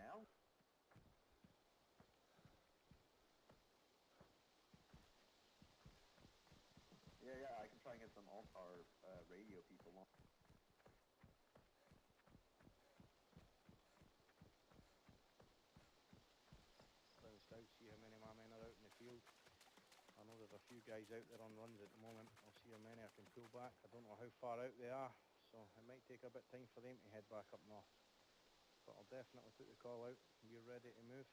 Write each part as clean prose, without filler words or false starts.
now? Yeah, I can try and get some Altar radio people on. Bounced out, see how many of my men are out in the field. I know there's a few guys out there on runs at the moment. I'll see how many I can pull back. I don't know how far out they are, so it might take a bit of time for them to head back up north. But I'll definitely put the call out and be ready to move.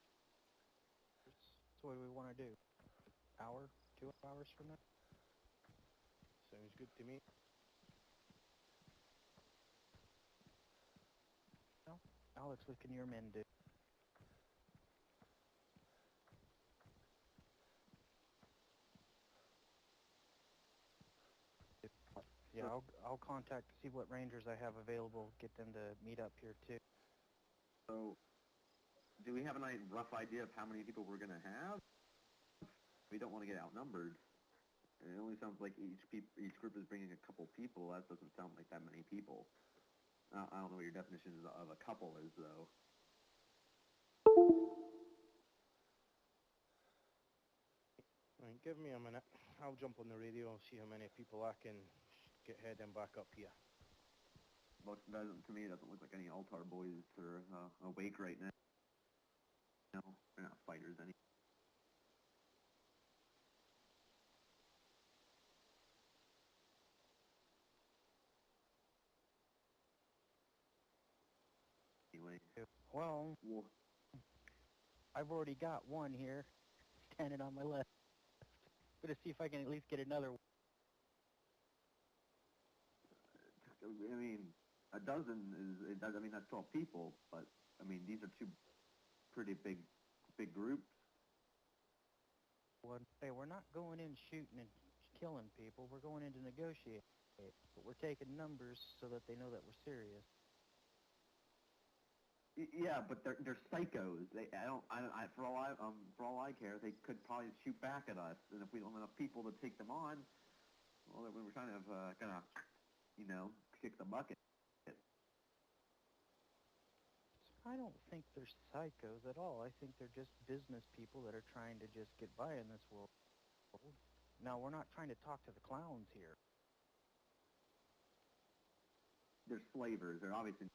So what do we want to do? Hour? 2 hours from now? Sounds good to me. No? Alex, what can your men do? Yeah, I'll contact to see what rangers I have available, get them to meet up here too. So, do we have a rough idea of how many people we're going to have? We don't want to get outnumbered. And it only sounds like each group is bringing a couple people. That doesn't sound like that many people. I don't know what your definition of a couple is, though. Right, give me a minute. I'll jump on the radio and see how many people I can get heading back up here. But to me, it doesn't look like any Altar boys are awake right now. No, they're not fighters anyway. Well, I've already got one here, standing on my left. Gonna see if I can at least get another one. I mean, a dozen is, I mean, that's 12 people, but, I mean, these are two pretty big groups. Hey, we're not going in shooting and killing people. We're going in to negotiate. But we're taking numbers so that they know that we're serious. Yeah, but they're psychos. For all I care, they could probably shoot back at us, and if we don't have enough people to take them on, well, then we're trying to kick the bucket. I don't think they're psychos at all. I think they're just business people that are trying to just get by in this world. Now, we're not trying to talk to the clowns here. They're slavers. They're obviously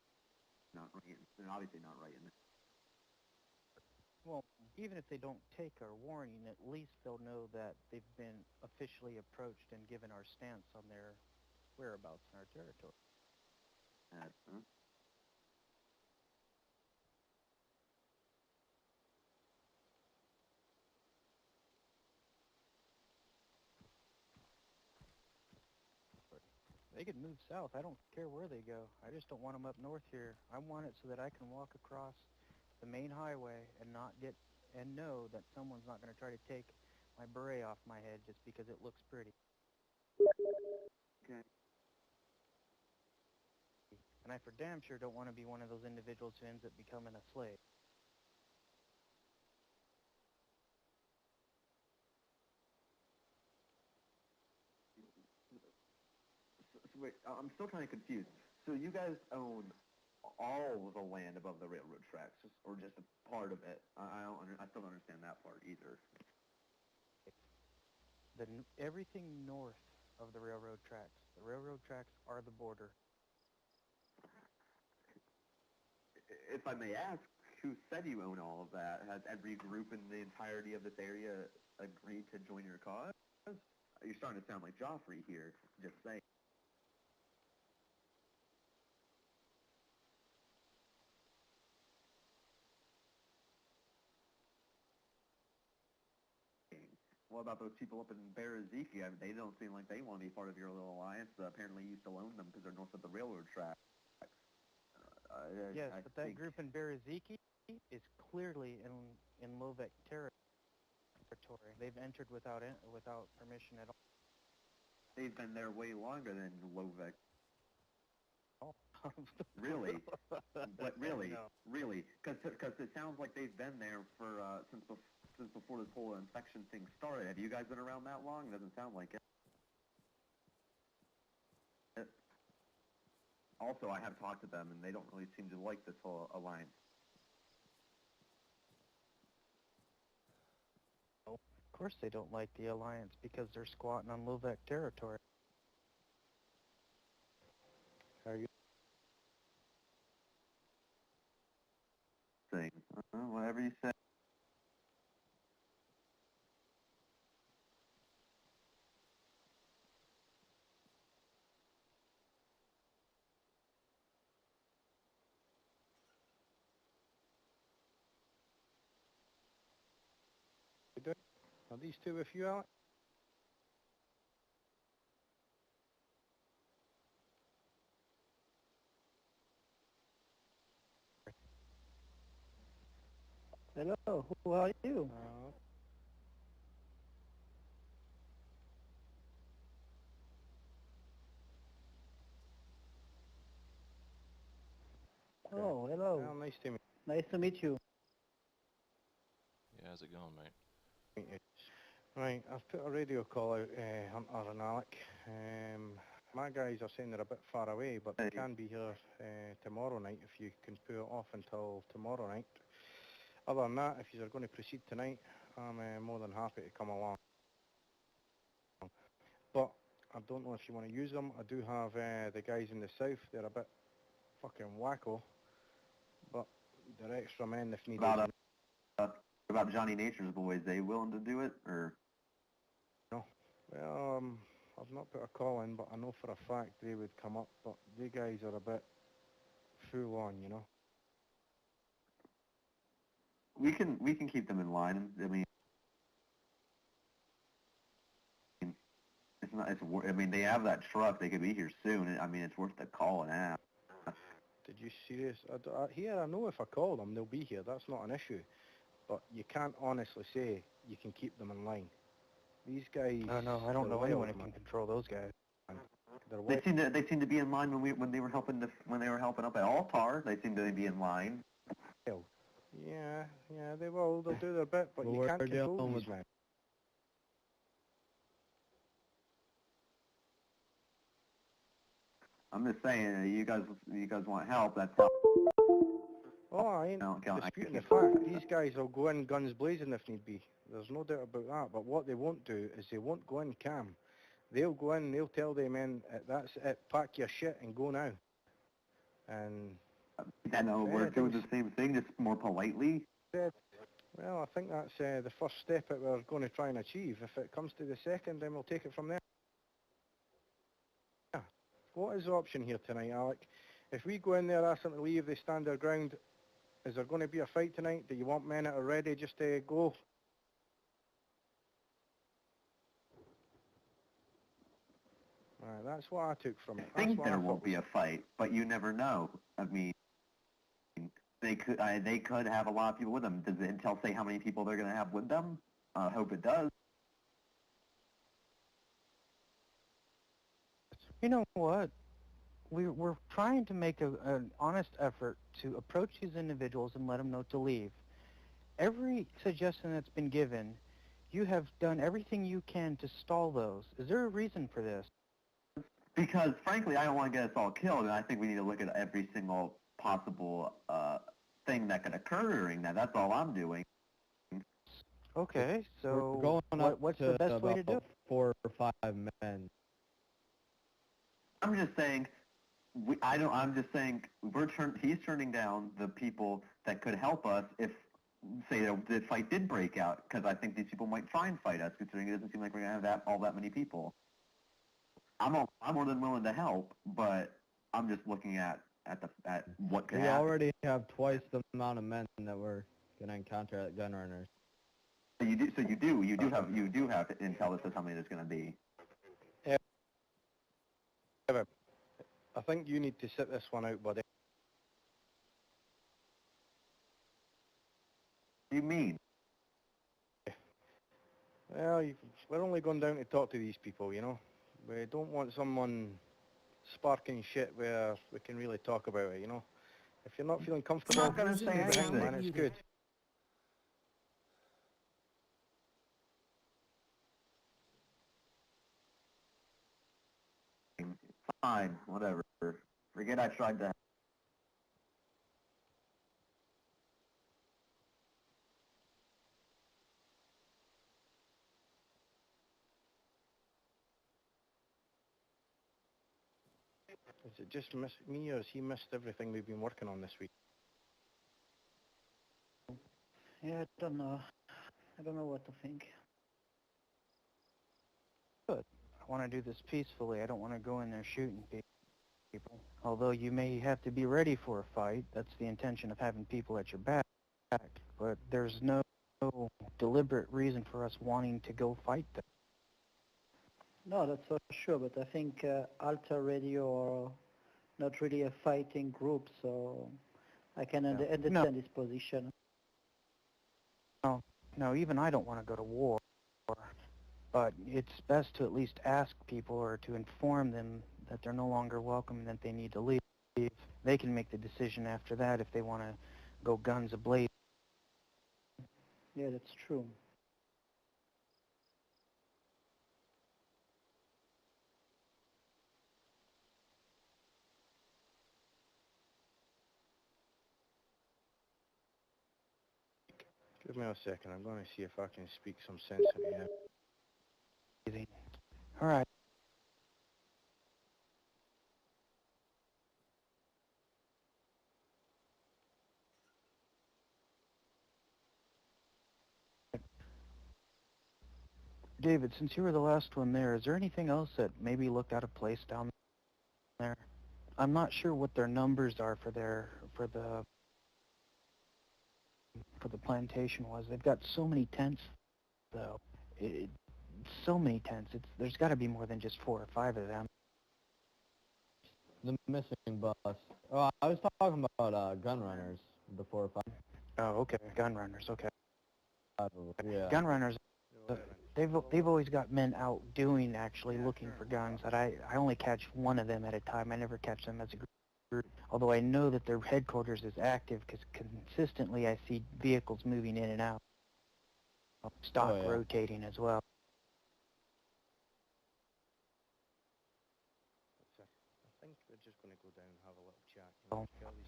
not right. They're obviously not right in it. Well, even if they don't take our warning, at least they'll know that they've been officially approached and given our stance on their whereabouts in our territory. Huh? They could move south. I don't care where they go. I just don't want them up north here. I want it so that I can walk across the main highway and know that someone's not going to try to take my beret off my head just because it looks pretty. Okay. And I for damn sure don't want to be one of those individuals who ends up becoming a slave. So wait, I'm still kind of confused. So you guys own all of the land above the railroad tracks, or just a part of it? I still don't understand that part either. Everything north of the railroad tracks. The railroad tracks are the border. If I may ask, who said you own all of that? Has every group in the entirety of this area agreed to join your cause? You're starting to sound like Joffrey here, just saying. What about those people up in Beraziki? I mean, they don't seem like they want to be part of your little alliance. Apparently you still own them because they're north of the railroad tracks. Yes, but that group in Beraziki is clearly in Lovek territory. They've entered without permission at all. They've been there way longer than Lovek. Oh. Really? But really? No. Really? Because it sounds like they've been there for since before this whole infection thing started. Have you guys been around that long? It doesn't sound like it. Also, I have talked to them, and they don't really seem to like this whole alliance. course they don't like the Alliance, because they're squatting on Lovek territory. Are you Thing. Whatever you say. doing? Are these two with you, Alex? Hello, who are you? Oh, hello. Well, nice to Nice to meet you. Yeah, how's it going, mate? meet you. Right, I've put a radio call out, Hunter and Alec. My guys are saying they're a bit far away, but they can be here tomorrow night if you can pull it off until tomorrow night. Other than that, if you're going to proceed tonight, I'm more than happy to come along. But I don't know if you want to use them. I do have the guys in the south. They're a bit fucking wacko, but they're extra men if needed. About Johnny Nature's boys, they willing to do it, or? No. Well, I've not put a call in, but I know for a fact they would come up, but they guys are a bit full on, you know. We can keep them in line. I mean, it's not. I mean, they have that truck. They could be here soon. I mean, it's worth the call and ask. Did you serious? I know if I call them, they'll be here. That's not an issue. But you can't honestly say you can keep them in line. These guys. No, I don't know anyone who can control those guys. They seem to be in line when they were helping up at Altar. They seem to be in line. Yeah, they will. They'll do their bit, but you can't control these men. I'm just saying, you guys want help. That's help. Oh, I ain't disputing the fact. These guys will go in guns blazing if need be. There's no doubt about that. But what they won't do is they won't go in calm. They'll go in, they'll tell the men, that's it, pack your shit and go now. And... I know, we're doing the same thing, just more politely. Well, I think that's the first step that we're going to try and achieve. If it comes to the second, then we'll take it from there. Yeah. What is the option here tonight, Alec? If we go in there, ask them to leave, they stand their ground, is there going to be a fight tonight? Do you want men that are ready just to go? Right, that's what I took from it. I think there won't be a fight, but you never know. I mean, they could have a lot of people with them. Does Intel say how many people they're going to have with them? I hope it does. You know what? We're trying to make an honest effort to approach these individuals and let them know to leave. Every suggestion that's been given, you have done everything you can to stall those. Is there a reason for this? Because, frankly, I don't want to get us all killed, and I think we need to look at every single possible thing that could occur during that. That's all I'm doing. Okay, so what's to the best way to do it? 4 or 5 men. I'm just saying, I'm just saying he's turning down the people that could help us if, say, the fight did break out, because I think these people might try and fight us, considering it doesn't seem like we're going to have all that many people. I'm more than willing to help, but I'm just looking at what could happen. We already have twice the amount of men that we're going to encounter at gun runners. So you do have intel that says how many there's going to be. Yeah. I think you need to sit this one out, buddy. What do you mean? Well, we're only going down to talk to these people, you know. We don't want someone sparking shit where we can really talk about it, you know. If you're not feeling comfortable, I'm not gonna say anything. man, it's good. Fine, whatever. Forget I tried to. Is it just me, or has he missed everything we've been working on this week? Yeah, I don't know. I don't know what to think. Good. I want to do this peacefully. I don't want to go in there shooting people. Although you may have to be ready for a fight. That's the intention of having people at your back. But there's no deliberate reason for us wanting to go fight them. No, that's for sure, but I think Alter Radio are not really a fighting group, so I can understand his position. No, even I don't want to go to war. But it's best to at least ask people or to inform them that they're no longer welcome and that they need to leave. They can make the decision after that if they want to go guns ablaze. Yeah, that's true. Give me a second. I'm going to see if I can speak some sense into him. All right. David, since you were the last one there, is there anything else that maybe looked out of place down there? I'm not sure what their numbers are for the plantation was. They've got so many tents, though. So many tents. There's got to be more than just 4 or 5 of them. The missing bus. Oh, I was talking about gun runners, the 4 or 5. Oh, okay. Gun runners. Okay. Yeah. Gun runners. They've always got men out actually looking for guns. That I only catch one of them at a time. I never catch them as a group. Although I know that their headquarters is active because consistently I see vehicles moving in and out. Stock rotating as well. I think we're just going to go down and have a little chat.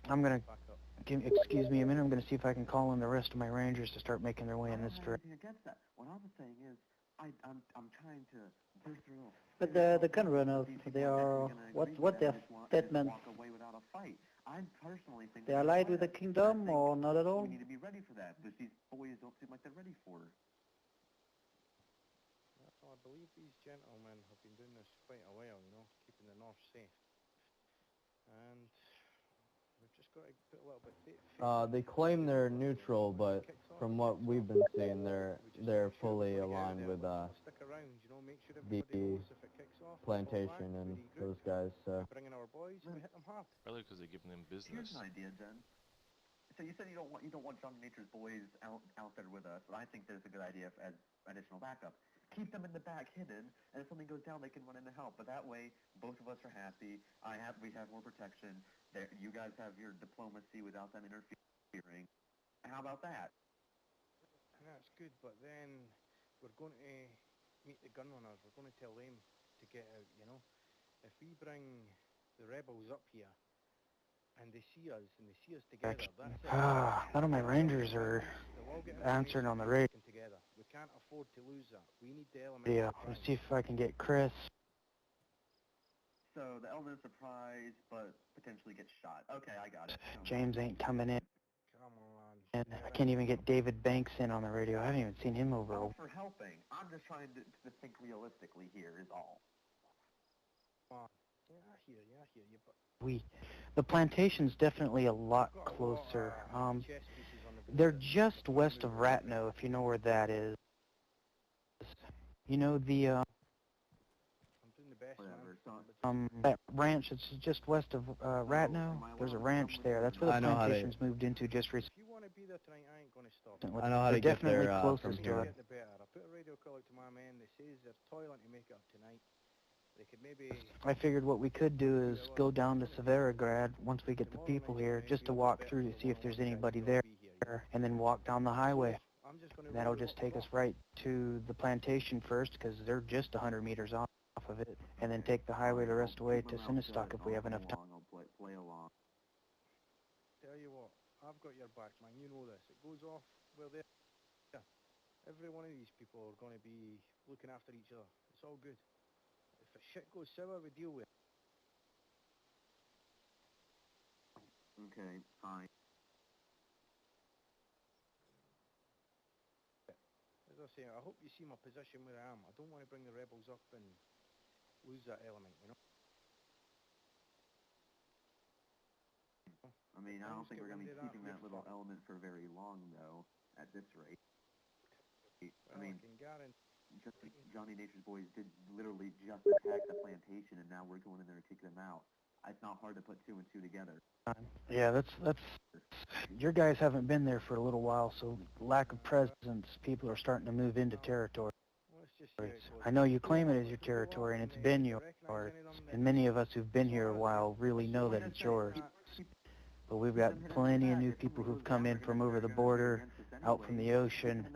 I'm going to, excuse me a minute, I'm going to see if I can call in the rest of my rangers to start making their way in this direction. Against that. What I was saying is, I'm trying to burst through. But the gun runners, they are, what their statement? Walk away without a fight. I personally think they allied with the kingdom or not at all? We need to be ready for that, because these boys don't seem like they're ready for it. Well, I believe these gentlemen have been doing this quite a while, keeping the north safe. And we've just got to put a little bit... They claim they're neutral, but from what we've been seeing, they're fully aligned with the plantation and those guys. So. Bringing our boys, we hit them hard. Probably because they're giving them business. Here's an idea, Jen. So you said you don't want Johnny Nature's boys out there with us, but I think there's a good idea as additional backup. Keep them in the back hidden, and if something goes down, they can run in to help. But that way, both of us are happy. We have more protection. You guys have your diplomacy without them interfering. How about that? That's good, but then we're going to meet the gun runners. We're going to tell them to get out, If we bring the rebels up here, and they see us together, that's it. None of my rangers are answering on the radio. Together. We can't afford to lose that. We need the element. Yeah, let's see if I can get Chris. So the element of surprise, but potentially get shot. Okay, I got it. James ain't coming in. Come on. And I can't even get David Banks in on the radio. I haven't even seen him over. All for helping. I'm just trying to think realistically here is all. Yeah, I hear you, but... The plantation's definitely a lot closer. They're just west of Ratno, if you know where that is. You know the, I'm doing the best, that ranch that's just west of Ratno? There's a ranch there. That's where the plantation's moved into just recently. If you want to be there tonight, I ain't going to stop. I know how to get there from here. I put a radio call out to my men. They says they're toiling to make it up tonight. They could maybe... I figured what we could do is go down to Severograd once we get the people here, just to walk through to see if there's anybody there, and then walk down the highway. That'll just take us right to the plantation first, because they're just 100 meters off of it, and then take the highway the rest of the way to Sinistock if we have enough time. Play along. Tell you what, I've got your back, man. You know this. It goes off where they're... Yeah. Every one of these people are going to be looking after each other. It's all good. If shit goes sour, we deal with it. Okay, fine. As I say, I hope you see my position where I am. I don't want to bring the rebels up and lose that element, you know? I mean, I don't think we're going to be keeping that little fun. element for very long, though, at this rate. Well, I mean, can guarantee Johnny Nature's boys did literally just attack the plantation, and now we're going in there to kick them out. It's not hard to put two and two together. Yeah, that's your guys haven't been there for a little while, so lack of presence, people are starting to move into territory. let's just see how it goes. I know you claim it as your territory, and it's been yours, and many of us who've been here a while really know that it's yours. But we've got plenty of new people who've come in from over the border, out from the ocean,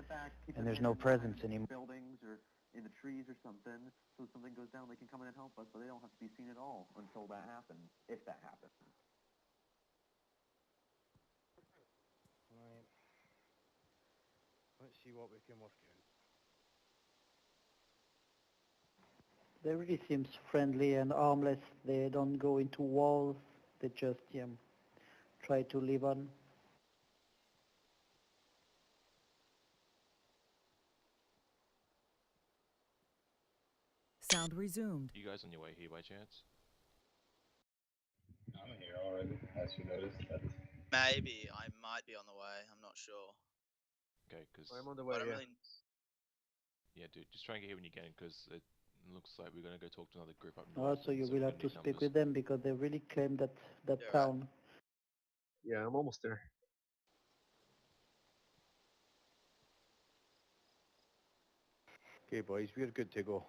and there's no presence anymore. Buildings or in the trees or something, so if something goes down, they can come in and help us, but they don't have to be seen at all until that happens, if that happens. Right. Let's see what we can work out. They really seems friendly and harmless. They don't go into walls. They just try to live on. Sound resumed. You guys on your way here by chance? I'm here already, as you noticed. Maybe. I might be on the way. I'm not sure. Okay, because... I'm on the way, I don't yeah. really... Yeah, dude, just try and get here when you can, because it looks like we're going to go talk to another group up Oh, north. so you will have to speak with them because they really claim that Yeah, town. Yeah, I'm almost there. Okay, boys, we're good to go.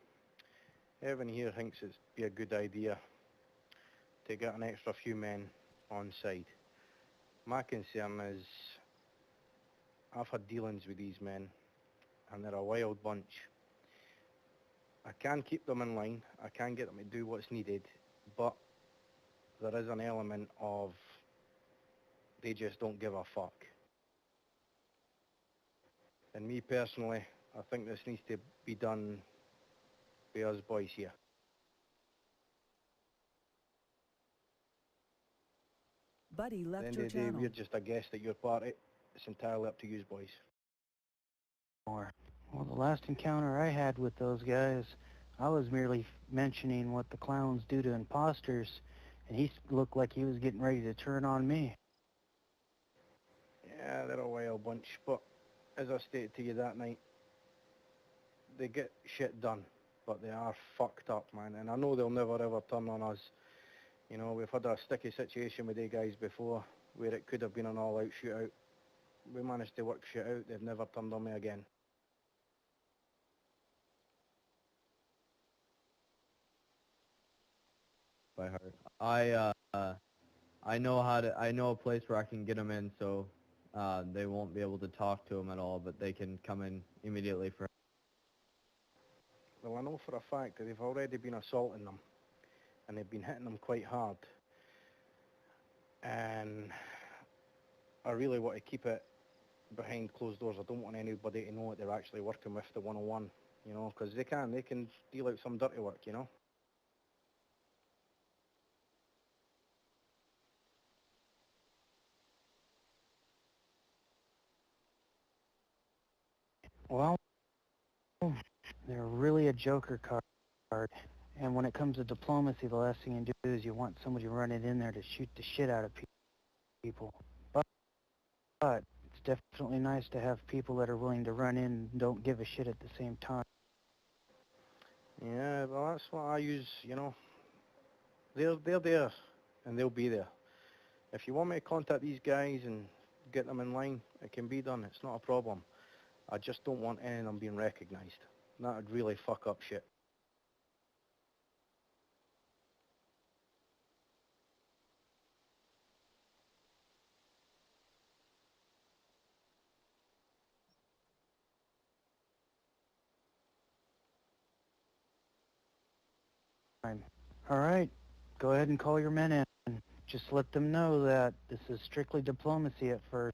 Everyone here thinks it'd be a good idea to get an extra few men on side. My concern is I've had dealings with these men, and they're a wild bunch. I can keep them in line, I can get them to do what's needed, but there is an element of they just don't give a fuck. And me personally, I think this needs to be done by us boys here. Buddy At the left end your of the day, channel. we're just a guest at your party. It's entirely up to you boys. Well, the last encounter I had with those guys, I was merely mentioning what the clowns do to imposters, and he looked like he was getting ready to turn on me. Yeah, they're a wild bunch, but as I stated to you that night, they get shit done, but they are fucked up, man, and I know they'll never ever turn on us. You know, we've had a sticky situation with these guys before, where it could have been an all-out shootout. We managed to work shit out, they've never turned on me again. By heart. I know a place where I can get them in, so they won't be able to talk to them at all, but they can come in immediately for. Well, I know for a fact that they've already been assaulting them, and they've been hitting them quite hard. And I really want to keep it behind closed doors. I don't want anybody to know that they're actually working with the 101, you know, because they can deal out some dirty work, you know. Well, they're really a joker card. And when it comes to diplomacy, the last thing you do is you want somebody running in there to shoot the shit out of people. But it's definitely nice to have people that are willing to run in and don't give a shit at the same time. Yeah, well, that's what I use, you know. They're there, and they'll be there. If you want me to contact these guys and get them in line, it can be done. It's not a problem. I just don't want any of them being recognised. That would really fuck up shit. All right, go ahead and call your men in. Just let them know that this is strictly diplomacy at first.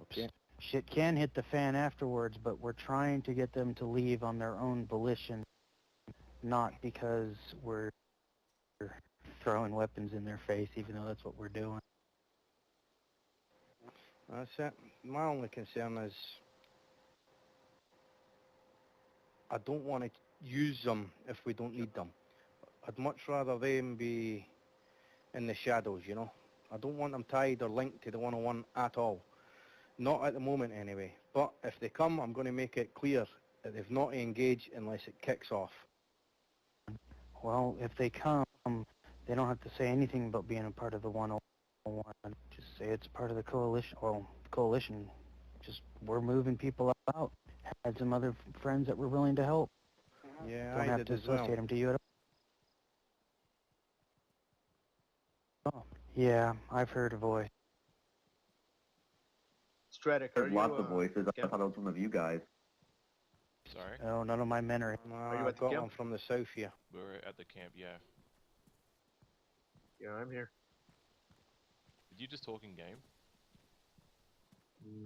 Okay. Shit can hit the fan afterwards, but we're trying to get them to leave on their own volition, not because we're throwing weapons in their face, even though that's what we're doing. That's it. My only concern is I don't want to use them if we don't need them. I'd much rather them be in the shadows, you know. I don't want them tied or linked to the 101 at all. Not at the moment anyway. But if they come, I'm going to make it clear that they've not to engage unless it kicks off. Well, if they come, they don't have to say anything about being a part of the 101. Just say it's part of the coalition. Well, coalition. Just, we're moving people out. Had some other friends that were willing to help. Yeah, Don't I have did to as well. associate them to you at all. Yeah, I've heard a voice. Stratic, There's lots of voices. I thought it was one of you guys. Sorry? Oh, none of my men are. you I at the got camp? one from the south here. We're at the camp, yeah. Yeah, I'm here. Did you just talk in game?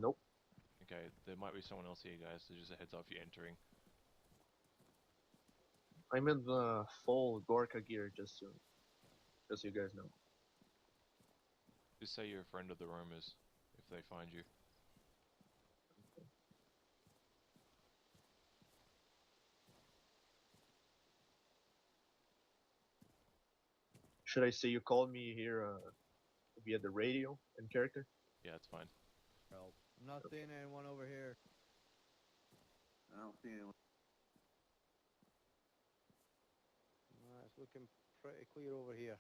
Nope. Okay, there might be someone else here, guys, so just a heads up if you're entering. I'm in the full Gorka gear, just so you guys know. Just say you're a friend of the roamers, if they find you. Should I say you called me here via the radio in character? Yeah, it's fine. Help. I'm not seeing anyone over here. I don't see anyone. It's looking pretty clear over here.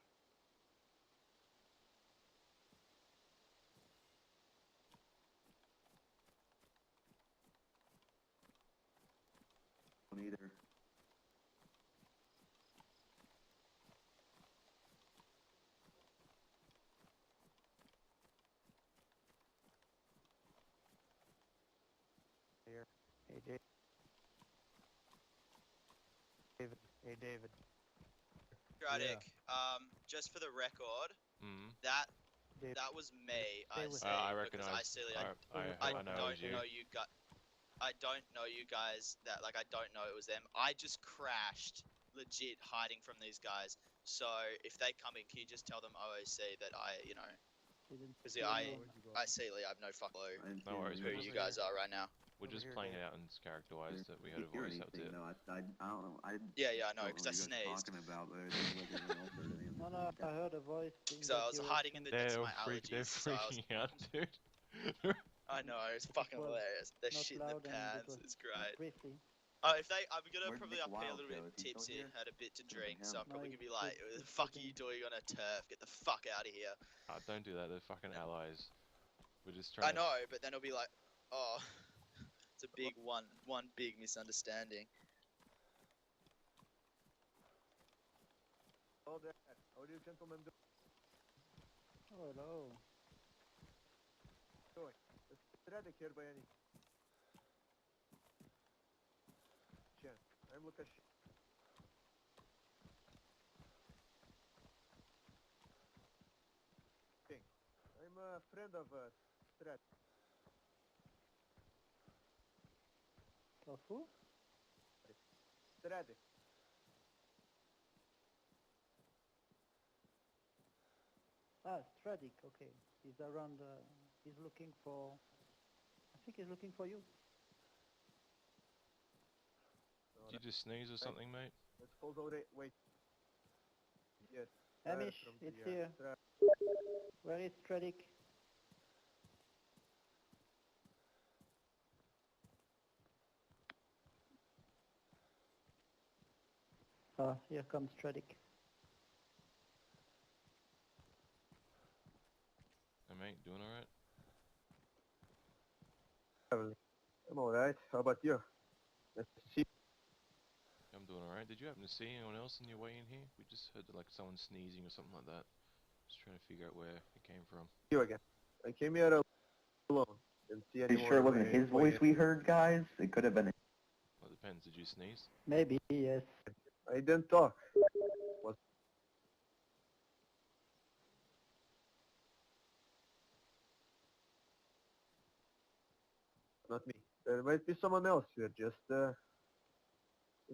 Either. Here. Hey, David. Hey, David. Dratic, just for the record, Mm. that David. that was me. I with say I because recognize. I silly. I know it was don't you. know you guys. I don't know you guys. That like I don't know it was them. I just crashed, legit hiding from these guys. So if they come in, can you just tell them OOC that I, you know, because I see I have no fuck clue No worries. who you guys are right now. We're just here, playing Dave. it out in character-wise that we had a Hear voice. That was anything, it. though. I don't know. Yeah, I know, don't because know I what you guys are sneezed. talking about, but everything like everyone else heard anything. No, I heard a voice. So I was hiding in the depths of my They're allergies. So I was, freaking out, dude. I know, it's fucking was hilarious. They're not shit in the loud and it pants. was It's great. briefly. Oh, if they, I'm gonna Where'd probably Nick up here a Wild little go? bit Is he still tipsy, here? had a bit to Could've drink, been so him. I'm probably No, gonna be like, it's "The fuck are okay. you doing on a turf? Get the fuck out of here!" Don't do that. They're fucking allies. We're just I trying. know, but then it'll be like, "Oh, it's a big one big misunderstanding." Hello there. How do you gentlemen do? Oh, hello. Is Stratic here by any chance? I'm Lucas. I'm a friend of Stratic. Of who? Stratic. Ah, Stradik, okay. He's around, he's looking for, I think he's looking for you. Did you just sneeze or something, mate? Let's hold out. Wait. Yes. Hamish, from it's the, here. Where is Stradik? Ah, here comes Stradik. Hey, mate, doing alright? I'm alright. How about you? Let's see. I'm doing alright. Did you happen to see anyone else on your way in here? We just heard like someone sneezing or something like that. Just trying to figure out where it came from. You again. I came here alone. Didn't see Are you anyone. sure it wasn't his voice we heard, guys? It could have been. Well, it depends. Did you sneeze? Maybe, yes. I didn't talk. Was not me. There might be someone else here. Just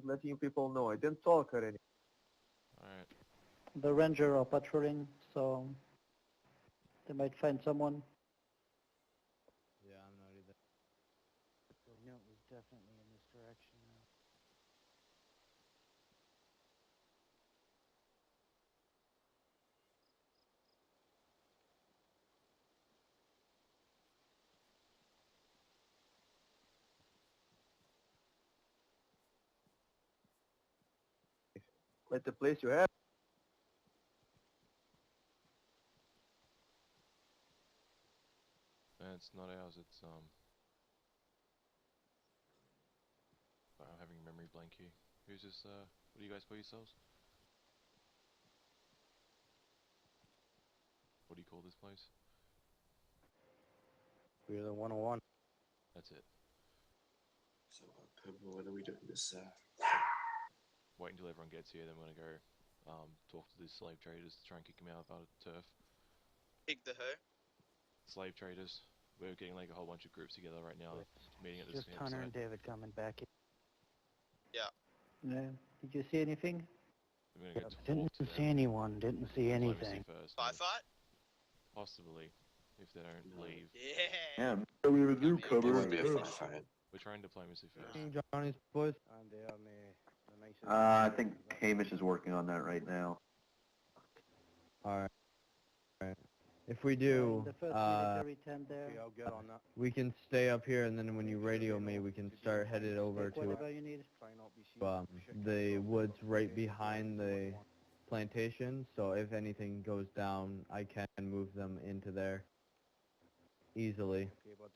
letting people know. I didn't talk or anything. Alright. The ranger are patrolling, so they might find someone. Yeah, I'm not either. No, it was definitely in this direction now. Like the place you have. It's not ours, it's I'm having a memory blank here. Who's this, what do you guys call yourselves? What do you call this place? We're the 101. That's it. So, what are we doing this? Wait until everyone gets here, then we're gonna go talk to these slave traders to try and kick them out of our turf. Pick the who? Slave traders. We're getting like a whole bunch of groups together right now, meeting at this Just Hunter and campsite. David coming back in. Yeah. Did you see anything? We're gonna go Didn't talk to see them. anyone, didn't see anything. First, Firefight? possibly, if they don't leave. Yeah. Yeah, we would do It cover. would be a firefight. We're trying diplomacy first. Johnny's boys. And they are the nicest. I think Hamish is working on that right now. Alright. If we do, The first military tent there. Okay, I'll get on that. we can stay up here, and then when you radio me, we can start headed over Take to whatever you need. Try not be seen. the woods right behind the plantation. So if anything goes down, I can move them into there easily. Okay, bud.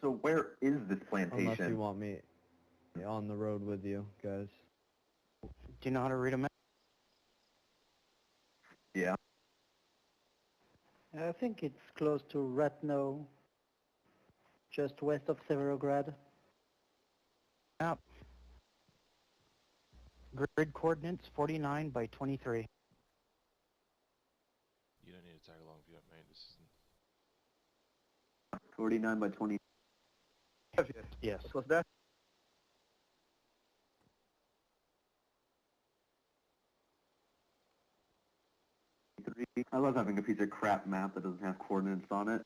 So where is this Unless you plantation? want me on the road with you guys. Do you know how to read a map? Yeah. I think it's close to Ratno, just west of Severograd. Map. Grid coordinates 49 by 23. You don't need to tag along if you don't, mate. This isn't... 49 by 20. Yes. What's that? I love having a piece of crap map that doesn't have coordinates on it.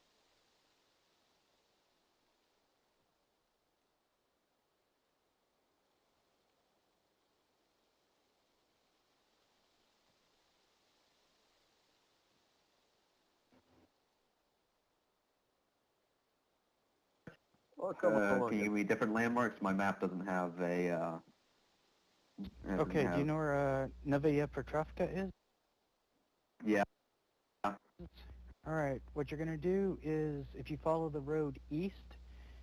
Can you give me different landmarks? My map doesn't have a, Okay, do you know where Novaya Petrovka is? Yeah. Alright, what you're going to do is, if you follow the road east,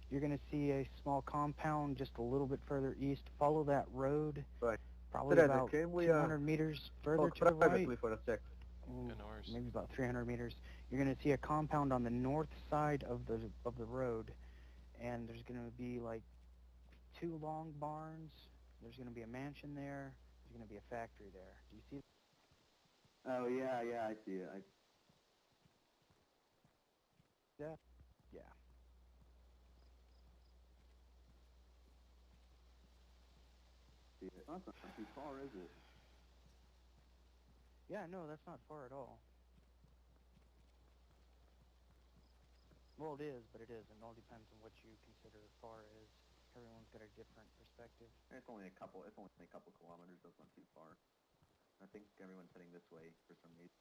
you're going to see a small compound just a little bit further east. Follow that road, Right. probably about 200 meters further to the right. For a sec. Yeah, no worries. Maybe about 300 meters. You're going to see a compound on the north side of the road, and there's going to be like 2 long barns. There's going to be a mansion there. There's going to be a factory there. Do you see? Oh, yeah, I see it. Yeah. Yeah. That's not too far, is it? Yeah, no, that's not far at all. Well, it is, but it isn't. It all depends on what you consider far is. Everyone's got a different perspective. It's only a couple kilometers. That's not too far. I think everyone's heading this way for some reason.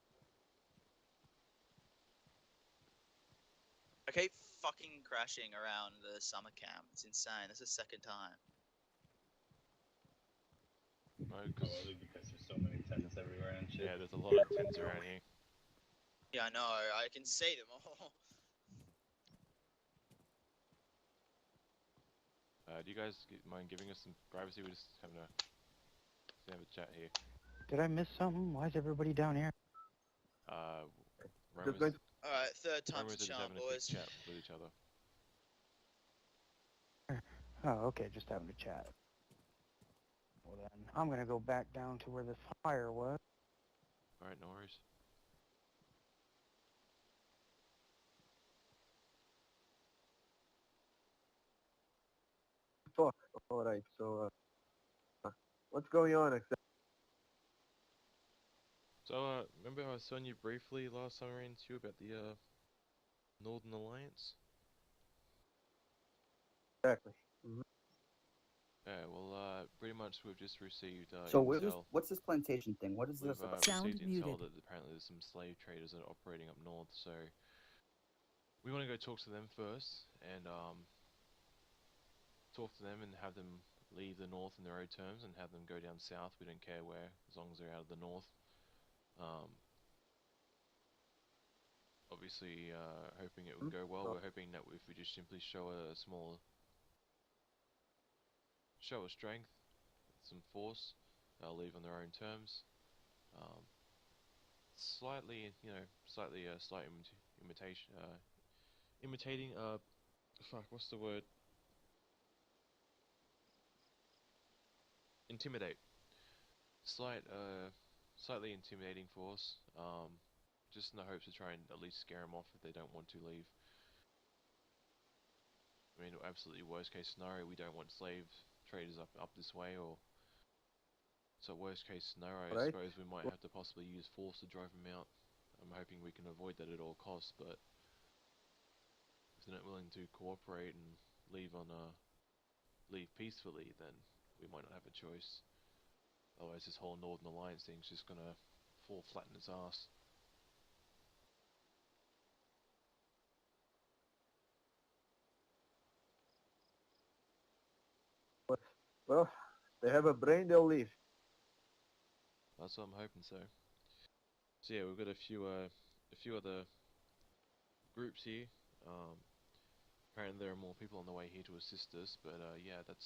I keep fucking crashing around the summer camp. It's insane. That's the second time. No, because... Probably because there's so many tents everywhere and shit. Yeah, there's a lot of tents around here. Yeah, I know. I can see them all. Do you guys mind giving us some privacy? We're just having a chat here. Did I miss something? Why is everybody down here? Roma's, Alright, third time's Roma's a just charm, having a quick boys. chat with each other. Oh, okay, just having a chat. Well then, I'm gonna go back down to where the fire was. Alright, no worries. Alright, so What's going on exactly? So, remember I was telling you briefly last time I ran into you about the Northern Alliance? Exactly. Yeah, well, pretty much we've just received So intel. what's this plantation thing? What is this We've about? received intel that apparently there's some slave traders that are operating up north, so we want to go talk to them first, and talk to them and have them leave the north in their own terms and have them go down south. We don't care where, as long as they're out of the north. Obviously, hoping it would go well. We're hoping that if we just simply show a show of strength, some force, they'll leave on their own terms. Slightly, slight imitation, imitating, fuck, what's the word? Intimidate. Slightly intimidating force, just in the hopes to try and at least scare them off if they don't want to leave. I mean, absolutely worst case scenario, we don't want slave traders up this way, or so worst case scenario, I suppose we might have to possibly use force to drive them out. I'm hoping we can avoid that at all costs, but if they're not willing to cooperate and leave peacefully, then we might not have a choice. Otherwise, this whole Northern Alliance thing's just gonna fall flat in its ass. Well, they have a brain, they'll leave. That's what I'm hoping so. So yeah, we've got a few other groups here. Apparently there are more people on the way here to assist us, but yeah, that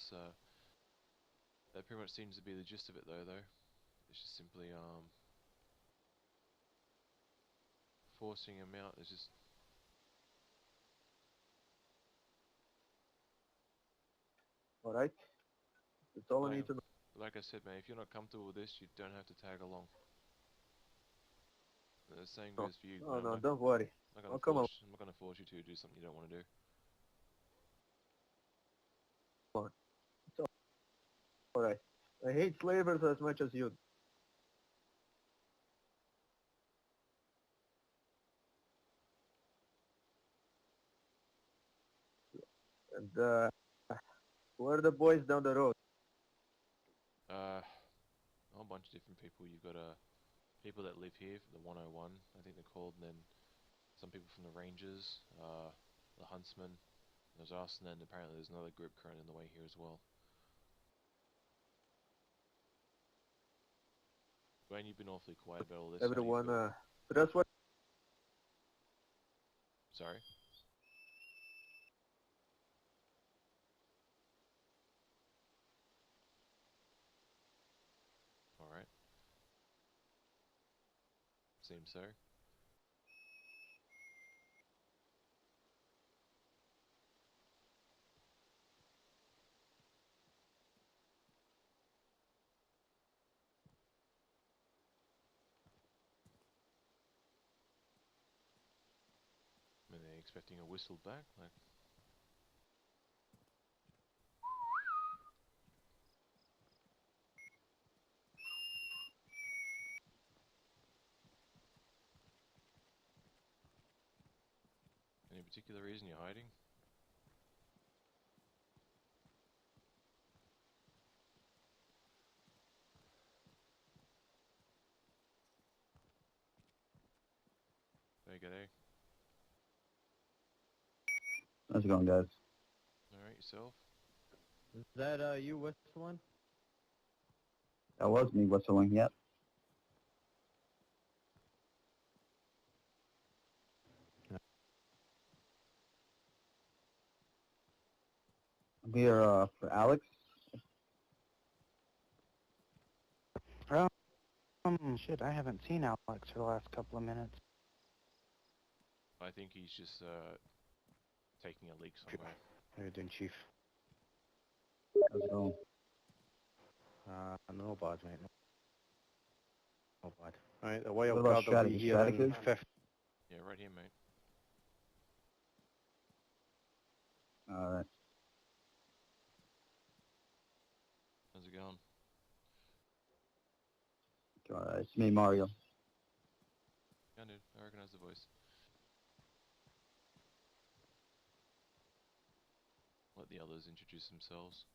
pretty much seems to be the gist of it though. It's just simply forcing them out. It's just Alright? That's all I need to know. like I said, man, if you're not comfortable with this, you don't have to tag along. The same goes for you. No, don't worry. I'm not gonna force you to do something you don't want to do. It's alright. I hate slavers as much as you. And who are the boys down the road? A whole bunch of different people. You've got people that live here, the 101, I think they're called, and then some people from the Rangers, the Huntsmen. There's us, and then apparently there's another group currently on the way here as well. Dwayne, you've been awfully quiet about all this. Everyone, that's what. Sorry? Alright. Seems so. Are they expecting a whistle back? Like, any particular reason you're hiding? There you go, there. How's it going, guys? Alright, yourself? Is that you whistling? That was me whistling, yep. I'm here for Alex. Shit, I haven't seen Alex for the last couple of minutes. I think he's just taking a leak somewhere. How you doing, Chief? How's it going? No bad, mate. No bad. Alright, the wild What about card will be here in strategy? 50. Yeah, right here, mate. Alright. How's it going? It's me, Mario. I know, I recognize the voice. Let the others introduce themselves.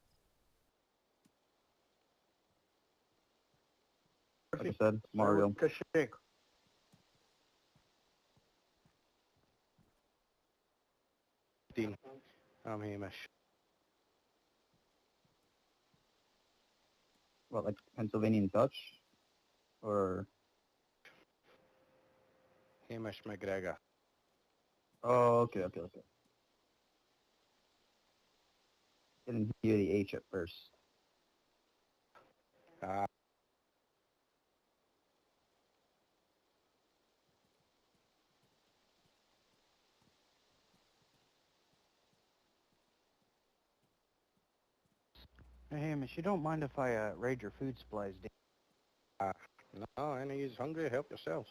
Like I said, Mario. I'm Hamish. What, like Pennsylvania Dutch? Or... Hamish McGregor. Oh, okay. Didn't hear the H at first. Hey, Hamish, you don't mind if I raid your food supplies, do No, any is hungry, help yourselves.